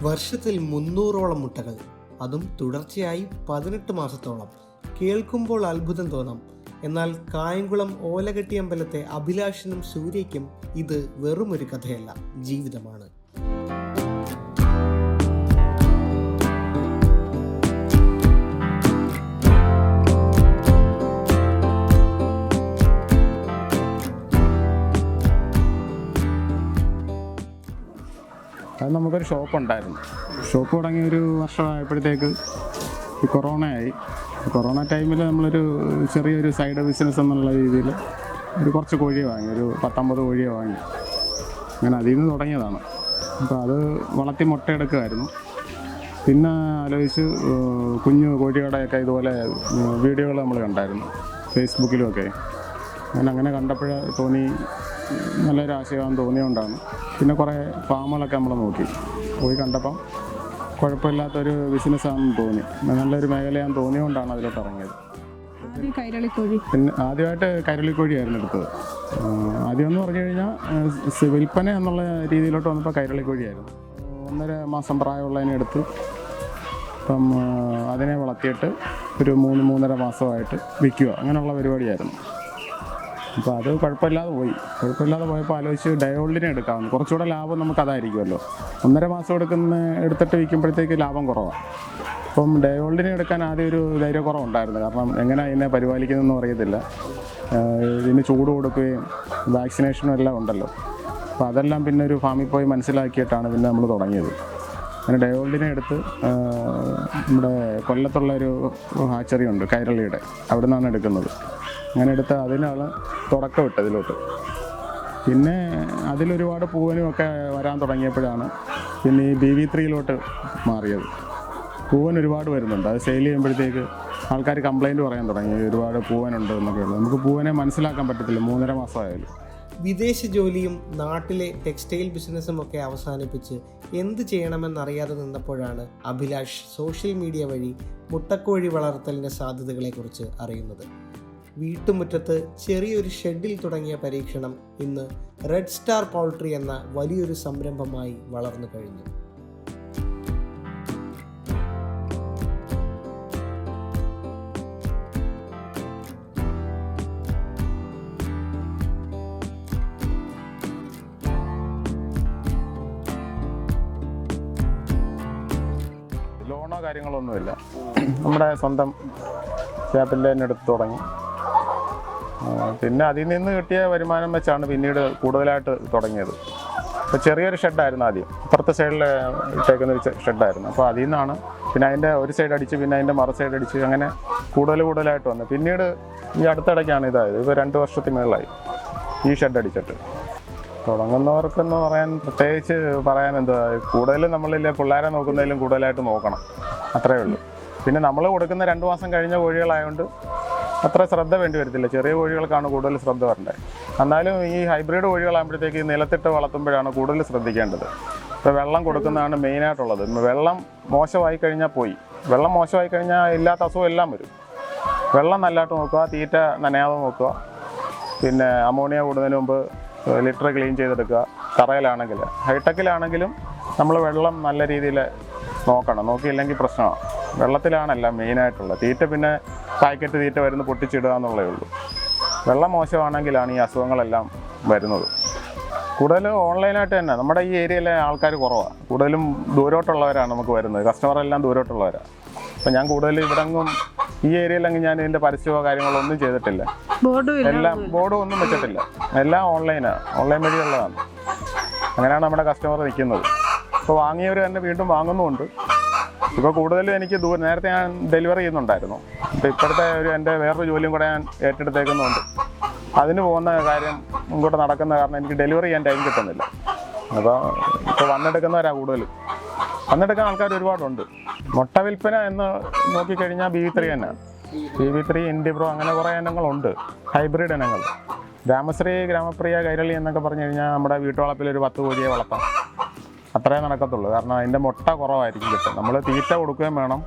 വർഷത്തിൽ 300ഓളം മുട്ടകൾ, അതും തുടർച്ചയായി 18 മാസത്തോളം. കേൾക്കുമ്പോൾ അത്ഭുതം തോന്നാം. എന്നാൽ കായംകുളം ഓലകെട്ടിയമ്പലത്തെ അഭിലാഷിനും സൂര്യയ്ക്കും ഇത് വെറുമൊരു കഥയല്ല, ജീവിതമാണ്. അത് നമുക്കൊരു ഷോപ്പ് ഉണ്ടായിരുന്നു. ഷോപ്പ് തുടങ്ങി ഒരു വർഷമായപ്പോഴത്തേക്ക് ഈ കൊറോണ ടൈമിൽ നമ്മളൊരു ചെറിയൊരു സൈഡ് ബിസിനസ് എന്നുള്ള രീതിയിൽ കുറച്ച് കോഴിയെ വാങ്ങി, ഒരു 19 കോഴിയെ വാങ്ങി. അങ്ങനെ അതിൽ നിന്ന് തുടങ്ങിയതാണ്. അപ്പോൾ അത് വളർത്തി മുട്ടയെടുക്കുമായിരുന്നു. പിന്നെ ആലോചിച്ച് കുഞ്ഞു കോഴികളുടെയൊക്കെ ഇതുപോലെ വീഡിയോകൾ നമ്മൾ കണ്ടായിരുന്നു ഫേസ്ബുക്കിലുമൊക്കെ. അങ്ങനെ കണ്ടപ്പോൾ തോന്നി, നല്ലൊരു ആശയമാണെന്ന് തോന്നിയുകൊണ്ടാണ്. പിന്നെ കുറേ ഫാമുകളൊക്കെ നമ്മൾ നോക്കി പോയി കണ്ടപ്പം കുഴപ്പമില്ലാത്തൊരു ബിസിനസ്സാണെന്ന് തോന്നി, നല്ലൊരു മേഖലയാണെന്ന് തോന്നിയുകൊണ്ടാണ് അതിലോട്ട് ഇറങ്ങിയത്. പിന്നെ ആദ്യമായിട്ട് കൈരളിക്കോഴിയായിരുന്നു എടുത്തത്. ആദ്യമെന്ന് പറഞ്ഞു കഴിഞ്ഞാൽ വിൽപ്പന എന്നുള്ള രീതിയിലോട്ട് വന്നപ്പോൾ കൈരളിക്കോഴിയായിരുന്നു. 1.5 മാസം പ്രായമുള്ളതിനെ എടുത്ത് ഇപ്പം അതിനെ വളർത്തിയിട്ട് ഒരു 3-3.5 മാസമായിട്ട് വിൽക്കുക, അങ്ങനെയുള്ള പരിപാടിയായിരുന്നു. അപ്പോൾ അത് കുഴപ്പമില്ലാതെ പോയപ്പോൾ ആലോചിച്ച് ഡയോൾഡിനെ എടുക്കാമെന്ന്. കുറച്ചുകൂടെ ലാഭം നമുക്കതായിരിക്കുമല്ലോ. 1.5 മാസം എടുത്തിട്ട് വിൽക്കുമ്പോഴത്തേക്ക് ലാഭം കുറവാണ്. അപ്പം ഡയോൾഡിനെ എടുക്കാൻ ആദ്യം ഒരു ധൈര്യക്കുറവുണ്ടായിരുന്നു. കാരണം എങ്ങനെ അതിനെ പരിപാലിക്കുന്നതെന്നും അറിയത്തില്ല. ഇതിന് ചൂട് കൊടുക്കുകയും വാക്സിനേഷനും എല്ലാം ഉണ്ടല്ലോ. അപ്പോൾ അതെല്ലാം പിന്നെ ഒരു ഫാമിൽ പോയി മനസ്സിലാക്കിയിട്ടാണ് പിന്നെ നമ്മൾ തുടങ്ങിയത്. അങ്ങനെ ഡയോൾഡിനെ എടുത്ത് നമ്മുടെ കൊല്ലത്തുള്ള ഒരു ഹാച്ചറി ഉണ്ട് കൈരളിയുടെ, അവിടെ നിന്നാണ് എടുക്കുന്നത്. അങ്ങനെ എടുത്ത് അതിനാണ് തുടക്കം ഇട്ടത് ഇതിലോട്ട്. പിന്നെ അതിലൊരുപാട് പൂവനുമൊക്കെ വരാൻ തുടങ്ങിയപ്പോഴാണ് പിന്നെ ഈ BV3 മാറിയത്. പൂവൻ ഒരുപാട് വരുന്നുണ്ട്. അത് സെയിൽ ചെയ്യുമ്പോഴത്തേക്ക് ആൾക്കാർ കംപ്ലൈൻറ്റ് പറയാൻ തുടങ്ങി, ഒരുപാട് പൂവനുണ്ട് എന്നൊക്കെ ഉള്ളത്. നമുക്ക് പൂവനെ മനസ്സിലാക്കാൻ പറ്റത്തില്ല 3.5 മാസമായാലും. വിദേശ ജോലിയും നാട്ടിലെ ടെക്സ്റ്റൈൽ ബിസിനസ്സും ഒക്കെ അവസാനിപ്പിച്ച് എന്ത് ചെയ്യണമെന്നറിയാതെ നിന്നപ്പോഴാണ് അഭിലാഷ് സോഷ്യൽ മീഡിയ വഴി മുട്ടക്കോഴി വളർത്തലിൻ്റെ സാധ്യതകളെക്കുറിച്ച് അറിയുന്നത്. വീട്ടുമുറ്റത്ത് ചെറിയൊരു ഷെഡിൽ തുടങ്ങിയ പരീക്ഷണം ഇന്ന് റെഡ് സ്റ്റാർ പൗൾട്രി എന്ന വലിയൊരു സംരംഭമായി വളർന്നു കഴിഞ്ഞു. ലോണോ കാര്യങ്ങളൊന്നുമില്ല, നമ്മുടെ സ്വന്തം ക്യാപിറ്റൽ തന്നെ എടുത്ത് തുടങ്ങി. പിന്നെ അതിൽ നിന്ന് കിട്ടിയ വരുമാനം വെച്ചാണ് പിന്നീട് കൂടുതലായിട്ട് തുടങ്ങിയത്. അപ്പോൾ ചെറിയൊരു ഷെഡായിരുന്നു ആദ്യം, ഇപ്പുറത്തെ സൈഡിൽ ഇട്ടേക്കുന്ന ഒരു ഷെഡായിരുന്നു. അപ്പോൾ അതിൽ നിന്നാണ് പിന്നെ അതിൻ്റെ ഒരു സൈഡ് അടിച്ച് പിന്നെ അതിൻ്റെ മറു സൈഡ് അടിച്ച് അങ്ങനെ കൂടുതലായിട്ട് വന്നു. പിന്നീട് ഈ അടുത്തിടയ്ക്കാണ് ഇതായത്. ഇപ്പോൾ 2 വർഷത്തിന് മേളിലായി ഈ ഷെഡ് അടിച്ചിട്ട്. തുടങ്ങുന്നവർക്കെന്ന് പറയാൻ പ്രത്യേകിച്ച് പറയാൻ എന്തുവാ, കൂടുതലും നമ്മളില്ലേ പിള്ളേരെ നോക്കുന്നതിലും കൂടുതലായിട്ട് നോക്കണം, അത്രയേ ഉള്ളൂ. പിന്നെ നമ്മൾ കൊടുക്കുന്ന 2 മാസം കഴിഞ്ഞ കോഴികളായതുകൊണ്ട് അത്ര ശ്രദ്ധ വേണ്ടി വരത്തില്ല. ചെറിയ കോഴികൾക്കാണ് കൂടുതൽ ശ്രദ്ധ വരേണ്ടത്. എന്നാലും ഈ ഹൈബ്രിഡ് കോഴികളാകുമ്പോഴത്തേക്ക് നിലത്തിട്ട് വളർത്തുമ്പോഴാണ് കൂടുതൽ ശ്രദ്ധിക്കേണ്ടത്. ഇപ്പോൾ വെള്ളം കൊടുക്കുന്നതാണ് മെയിനായിട്ടുള്ളത്. വെള്ളം മോശമായി കഴിഞ്ഞാൽ വെള്ളം മോശമായി കഴിഞ്ഞാൽ ഇല്ലാത്ത അസുഖം എല്ലാം വരും. വെള്ളം നല്ലതായിട്ട് നോക്കുക, തീറ്റ നനയാതെ നോക്കുക. പിന്നെ അമോണിയ കൂടുന്നതിന് മുമ്പ് ലിറ്റർ ക്ലീൻ ചെയ്തെടുക്കുക. തറയിലാണെങ്കിൽ, ഹൈടെക്കിലാണെങ്കിലും നമ്മൾ വെള്ളം നല്ല രീതിയിൽ നോക്കണം. നോക്കിയില്ലെങ്കിൽ പ്രശ്നമാണ്. വെള്ളത്തിലാണെല്ലാം മെയിനായിട്ടുള്ളത്. തീറ്റ പിന്നെ പാക്കറ്റ് തീറ്റ വരുന്ന പൊട്ടിച്ചിടുക എന്നുള്ളതേ ഉള്ളൂ. വെള്ളം മോശമാണെങ്കിലാണ് ഈ അസുഖങ്ങളെല്ലാം വരുന്നത്. കൂടുതലും ഓൺലൈനായിട്ട് തന്നെ. നമ്മുടെ ഈ ഏരിയയിലെ ആൾക്കാർ കുറവാണ്, കൂടുതലും ദൂരോട്ടുള്ളവരാണ് നമുക്ക് വരുന്നത്. കസ്റ്റമറെല്ലാം ദൂരോട്ടുള്ളവരാണ്. അപ്പോൾ ഞാൻ കൂടുതലും ഇവിടെങ്ങും ഈ ഏരിയയിലെങ്കിൽ ഞാൻ ഇതിൻ്റെ പരസ്യമോ കാര്യങ്ങളോ ഒന്നും ചെയ്തിട്ടില്ല. ബോർഡും ഒന്നും വെച്ചിട്ടില്ല. എല്ലാം ഓൺലൈൻ വഴിയുള്ളതാണ്. അങ്ങനെയാണ് നമ്മുടെ കസ്റ്റമർ നിൽക്കുന്നത്. ഇപ്പോൾ വാങ്ങിയവർ തന്നെ വീണ്ടും വാങ്ങുന്നുമുണ്ട്. ഇപ്പോൾ കൂടുതലും എനിക്ക് നേരത്തെ ഞാൻ ഡെലിവറി ചെയ്യുന്നുണ്ടായിരുന്നു. ഇപ്പോൾ ഇപ്പോഴത്തെ എൻ്റെ വേറൊരു ജോലിയും കൂടെ ഞാൻ ഏറ്റെടുത്തേക്കുന്നുണ്ട്. അതിന് പോകുന്ന കാര്യം ഇങ്ങോട്ട് നടക്കുന്ന കാരണം എനിക്ക് ഡെലിവറി ചെയ്യാൻ ടൈം കിട്ടുന്നില്ല. അപ്പോൾ ഇപ്പോൾ വന്നെടുക്കുന്നവരാണ് കൂടുതലും. വന്നെടുക്കാൻ ആൾക്കാർ ഒരുപാടുണ്ട്. മുട്ട വിൽപ്പന എന്ന് നോക്കിക്കഴിഞ്ഞാൽ BV3 തന്നെ. BV3, ഇൻഡിബ്രോ അങ്ങനെ കുറേ ഇനങ്ങളുണ്ട്, ഹൈബ്രിഡ് ഇനങ്ങൾ. ഗ്രാമശ്രീ, ഗ്രാമപ്രിയ, കൈരളി എന്നൊക്കെ പറഞ്ഞു കഴിഞ്ഞാൽ നമ്മുടെ വീട്ടുവളപ്പിൽ ഒരു 10 കോഴിയെ വളർത്താം. അത്രേ നടക്കത്തുള്ളൂ. കാരണം അതിൻ്റെ മുട്ട കുറവായിരിക്കും കിട്ടും. നമ്മൾ തീറ്റ കൊടുക്കുകയും വേണം.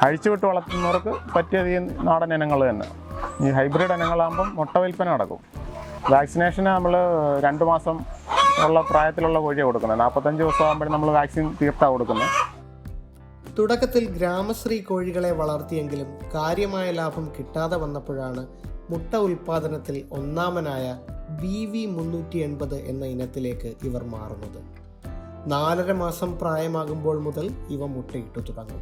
അഴിച്ചുവിട്ട് വളർത്തുന്നവർക്ക് പറ്റിയത് ഈ നാടൻ ഇനങ്ങൾ തന്നെ. ഈ ഹൈബ്രിഡ് ഇനങ്ങളാകുമ്പം മുട്ട വിൽപ്പന നടക്കും. വാക്സിനേഷന് നമ്മൾ 2 മാസം ഉള്ള പ്രായത്തിലുള്ള കോഴിയാണ് കൊടുക്കുന്നത്. 45 ദിവസം ആകുമ്പോഴും നമ്മൾ വാക്സിൻ തീർത്താണ് കൊടുക്കുന്നത്. തുടക്കത്തിൽ ഗ്രാമശ്രീ കോഴികളെ വളർത്തിയെങ്കിലും കാര്യമായ ലാഭം കിട്ടാതെ വന്നപ്പോഴാണ് മുട്ട ഉൽപ്പാദനത്തിൽ ഒന്നാമനായ BV380 എന്ന ഇനത്തിലേക്ക് ഇവർ മാറുന്നത്. 4.5 മാസം പ്രായമാകുമ്പോൾ മുതൽ ഇവ മുട്ടയിട്ടു തുടങ്ങും.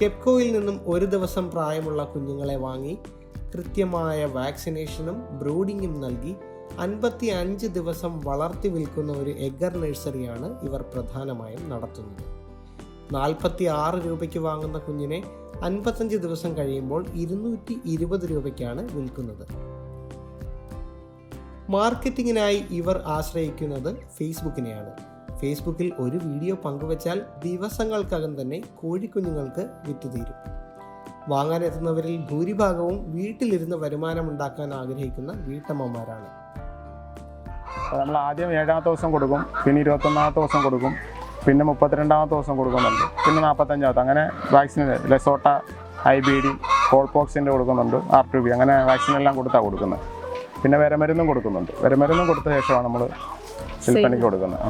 കെപ്കോയിൽ നിന്നും 1 ദിവസം പ്രായമുള്ള കുഞ്ഞുങ്ങളെ വാങ്ങി കൃത്യമായ വാക്സിനേഷനും ബ്രൂഡിങ്ങും നൽകി 55 ദിവസം വളർത്തി വിൽക്കുന്ന ഒരു എഗർ നഴ്സറിയാണ് ഇവർ പ്രധാനമായും നടത്തുന്നത്. 46 രൂപയ്ക്ക് വാങ്ങുന്ന കുഞ്ഞിനെ 55 ദിവസം കഴിയുമ്പോൾ 220 രൂപയ്ക്കാണ് വിൽക്കുന്നത്. മാർക്കറ്റിങ്ങിനായി ഇവർ ആശ്രയിക്കുന്നത് ഫേസ്ബുക്കിനെയാണ്. ഫേസ്ബുക്കിൽ ഒരു വീഡിയോ പങ്കുവച്ചാൽ ദിവസങ്ങൾക്കകം തന്നെ കോഴിക്കുഞ്ഞുങ്ങൾക്ക് വിറ്റുതീരും. വാങ്ങാനെത്തുന്നവരിൽ ഭൂരിഭാഗവും വീട്ടിലിരുന്ന് വരുമാനമുണ്ടാക്കാൻ ആഗ്രഹിക്കുന്ന വീട്ടമ്മമാരാണ്. നമ്മൾ ആദ്യം 7ാമത്തെ ദിവസം കൊടുക്കും, പിന്നെ 21ാമത്തെ ദിവസം കൊടുക്കും, പിന്നെ 32ാമത്തെ ദിവസം കൊടുക്കുന്നുണ്ട്, പിന്നെ 45ാമത്തെ. അങ്ങനെ വാക്സിൻ ലെസോട്ട, IBD, കോൾപോക്സിൻ്റെ കൊടുക്കുന്നുണ്ട്, R2B, അങ്ങനെ വാക്സിനെല്ലാം കൊടുത്താണ് കൊടുക്കുന്നത്. പിന്നെ വിരമരുന്നും കൊടുക്കുന്നുണ്ട്. വിരമരുന്നും കൊടുത്ത ശേഷമാണ് നമ്മൾ വിൽപ്പനയ്ക്ക് കൊടുക്കുന്നത്.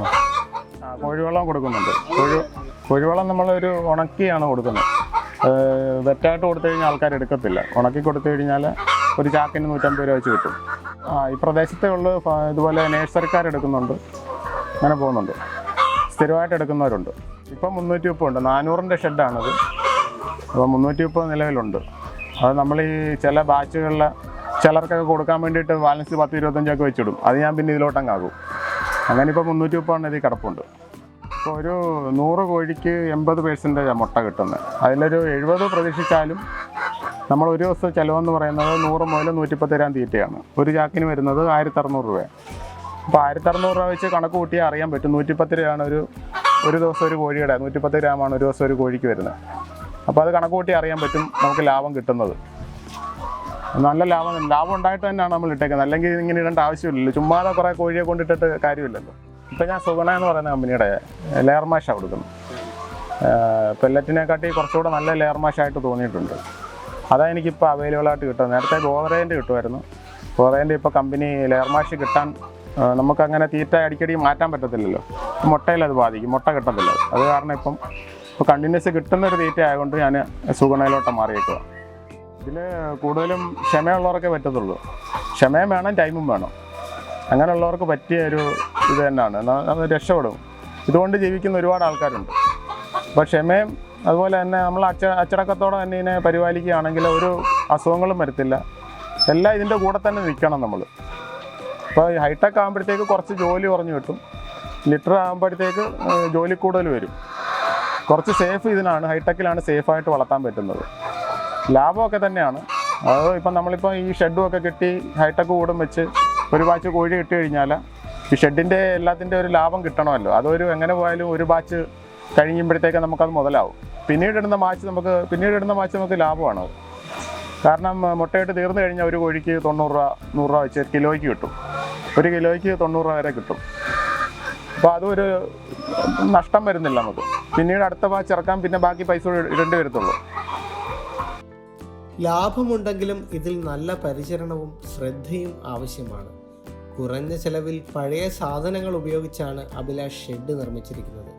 കോഴിവെള്ളം കൊടുക്കുന്നുണ്ട്. കോഴിവെള്ളം നമ്മളൊരു ഉണക്കിയാണ് കൊടുക്കുന്നത്. വെറ്റായിട്ട് കൊടുത്തു കഴിഞ്ഞാൽ ആൾക്കാർ എടുക്കത്തില്ല. ഉണക്കി കൊടുത്തു കഴിഞ്ഞാൽ ഒരു ചാക്കിന് 150 രൂപ വെച്ച് കിട്ടും. ഈ പ്രദേശത്തെ ഉള്ള ഇതുപോലെ നേഴ്സറിക്കാർ എടുക്കുന്നുണ്ട്, അങ്ങനെ പോകുന്നുണ്ട്. സ്ഥിരമായിട്ട് എടുക്കുന്നവരുണ്ട്. ഇപ്പം 330 ഉണ്ട്. 400ൻ്റെ ഷെഡാണത്. അപ്പോൾ 330 നിലവിലുണ്ട്. അത് നമ്മൾ ഈ ചില ബാച്ചുകളിൽ ചിലർക്കൊക്കെ കൊടുക്കാൻ വേണ്ടിയിട്ട് ബാലൻസ് 10-25 വെച്ചിടും. അത് ഞാൻ പിന്നെ ഇതിലോട്ടങ്ങാകും. അങ്ങനെ ഇപ്പോൾ 330 ഇതിൽ കിടപ്പുണ്ട്. ഇപ്പോൾ ഒരു 100 കോഴിക്ക് 80% മുട്ട കിട്ടുന്നത്. അതിലൊരു 70 പ്രതീക്ഷിച്ചാലും നമ്മൾ ഒരു ദിവസം ചിലവെന്ന് പറയുന്നത് 100 മുതൽ 110 ഗ്രാം തീറ്റയാണ്. ഒരു ചാക്കിന് വരുന്നത് 1600 രൂപയാണ്. അപ്പോൾ 1600 രൂപ വെച്ച് കണക്ക് കൂട്ടിയാൽ അറിയാൻ പറ്റും. 110 രൂപയാണ് ഒരു ദിവസം ഒരു കോഴിയുടെ 110 ഗ്രാമാണ് ഒരു ദിവസം ഒരു കോഴിക്ക് വരുന്നത്. അപ്പോൾ അത് കണക്ക് കൂട്ടി അറിയാൻ പറ്റും നമുക്ക് ലാഭം കിട്ടുന്നത്. നല്ല ലാഭം ഉണ്ടായിട്ട് തന്നെയാണ് നമ്മൾ ഇട്ടേക്കുന്നത്. അല്ലെങ്കിൽ ഇങ്ങനെ ഇടേണ്ട ആവശ്യമില്ലല്ലോ. ചുമ്മാതെ കുറേ കോഴിയെ കൊണ്ടിട്ടിട്ട് കാര്യമില്ലല്ലോ. ഇപ്പം ഞാൻ സുഗുണ എന്ന് പറയുന്ന കമ്പനിയുടെ ലെയർ മാഷാണ് കൊടുക്കുന്നത്. പെല്ലറ്റിനെക്കാട്ടി കുറച്ചുകൂടെ നല്ല ലെയർ മാഷായിട്ട് തോന്നിയിട്ടുണ്ട്. അതാണ് എനിക്കിപ്പോൾ അവൈലബിൾ ആയിട്ട് കിട്ടുന്നത്. നേരത്തെ ഗോദറേൻ്റെ കിട്ടുമായിരുന്നു. ഗോദറേൻ്റെ ഇപ്പോൾ കമ്പനി ലെയർ മാഷ് കിട്ടാൻ നമുക്കങ്ങനെ തീറ്റ അടിക്കടി മാറ്റാൻ പറ്റത്തില്ലല്ലോ. മുട്ടയിൽ അത് ബാധിക്കും, മുട്ട കിട്ടത്തില്ല. അത് കാരണം ഇപ്പോൾ കണ്ടിന്യൂസ് കിട്ടുന്നൊരു തീറ്റ ആയതുകൊണ്ട് ഞാൻ സുഗുണയിലോട്ട് മാറിയേക്കുക. ഇതിൽ കൂടുതലും ക്ഷമയുള്ളവർക്കേ പറ്റത്തുള്ളൂ. ക്ഷമയും വേണം, ടൈമും വേണം. അങ്ങനെയുള്ളവർക്ക് പറ്റിയ ഒരു ഇത് തന്നെയാണ്. അത് രക്ഷപ്പെടും. ഇതുകൊണ്ട് ജീവിക്കുന്ന ഒരുപാട് ആൾക്കാരുണ്ട്. അപ്പോൾ ക്ഷമയും അതുപോലെ തന്നെ നമ്മൾ അച്ചടക്കത്തോടെ തന്നെ ഇതിനെ പരിപാലിക്കുകയാണെങ്കിൽ ഒരു അസുഖങ്ങളും വരത്തില്ല. എല്ലാം ഇതിൻ്റെ കൂടെ തന്നെ നിൽക്കണം നമ്മൾ. ഇപ്പോൾ ഹൈടെക് ആകുമ്പോഴത്തേക്ക് കുറച്ച് ജോലി കുറഞ്ഞു കിട്ടും. ലിറ്റർ ആകുമ്പോഴത്തേക്ക് ജോലി കൂടുതൽ വരും. കുറച്ച് സേഫ് ഇതിനാണ്, ഹൈടെക്കിലാണ് സേഫായിട്ട് വളർത്താൻ പറ്റുന്നത്. ലാഭമൊക്കെ തന്നെയാണ്. അത് ഇപ്പം നമ്മളിപ്പോൾ ഈ ഷെഡും ഒക്കെ കിട്ടി ഹൈടെക് കൂടും വെച്ച് ഒരു ബാച്ച് കോഴി കിട്ടി കഴിഞ്ഞാൽ ഈ ഷെഡിൻ്റെ എല്ലാത്തിൻ്റെ ഒരു ലാഭം കിട്ടണമല്ലോ. അതൊരു എങ്ങനെ പോയാലും ഒരു ബാച്ച് കഴിയുമ്പോഴത്തേക്ക് നമുക്കത് മുതലാവും. പിന്നീടിടുന്ന മാച്ച് നമുക്ക് ലാഭമാണ്. കാരണം മുട്ടയിട്ട് തീർന്നു കഴിഞ്ഞാൽ ഒരു കോഴിക്ക് 90 രൂപ 100 രൂപ വെച്ച് കിലോയ്ക്ക് കിട്ടും. ഒരു കിലോയ്ക്ക് 90 രൂപ വരെ കിട്ടും. അപ്പോൾ അതൊരു നഷ്ടം വരുന്നില്ല നമുക്ക്. പിന്നീട് അടുത്ത ബാച്ച് ഇറക്കാൻ പിന്നെ ബാക്കി പൈസ ഇടേണ്ടി വരത്തുള്ളൂ. ലാഭമുണ്ടെങ്കിലും ഇതിൽ നല്ല പരിചരണവും ശ്രദ്ധയും ആവശ്യമാണ്. കുറഞ്ഞ ചെലവിൽ പഴയ സാധനങ്ങൾ ഉപയോഗിച്ചാണ് അഭിലാഷ് ഷെഡ് നിർമ്മിച്ചിരിക്കുന്നത്.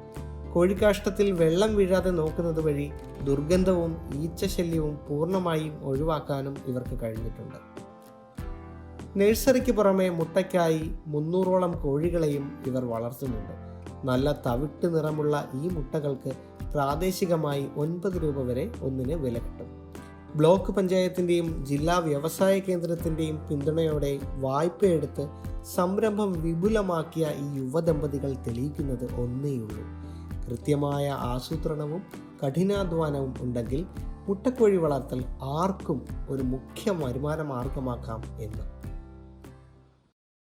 കോഴിക്കാഷ്ടത്തിൽ വെള്ളം വീഴാതെ നോക്കുന്നത് വഴി ദുർഗന്ധവും ഈച്ചശല്യവും പൂർണ്ണമായും ഒഴിവാക്കാനും ഇവർക്ക് കഴിഞ്ഞിട്ടുണ്ട്. നഴ്സറിക്ക് പുറമെ മുട്ടയ്ക്കായി 300ഓളം കോഴികളെയും ഇവർ വളർത്തുന്നുണ്ട്. നല്ല തവിട്ട് നിറമുള്ള ഈ മുട്ടകൾക്ക് പ്രാദേശികമായി 9 രൂപ വരെ ഒന്നിന് വില കിട്ടും. ബ്ലോക്ക് പഞ്ചായത്തിൻ്റെയും ജില്ലാ വ്യവസായ കേന്ദ്രത്തിൻ്റെയും പിന്തുണയോടെ വായ്പയെടുത്ത് സംരംഭം വിപുലമാക്കിയ ഈ യുവദമ്പതികൾ തെളിയിക്കുന്നത് ഒന്നേയുള്ളൂ: കൃത്യമായ ആസൂത്രണവും കഠിനാധ്വാനവും ഉണ്ടെങ്കിൽ മുട്ടക്കോഴി വളർത്തൽ ആർക്കും ഒരു മുഖ്യ വരുമാന മാർഗമാക്കാം എന്ന്.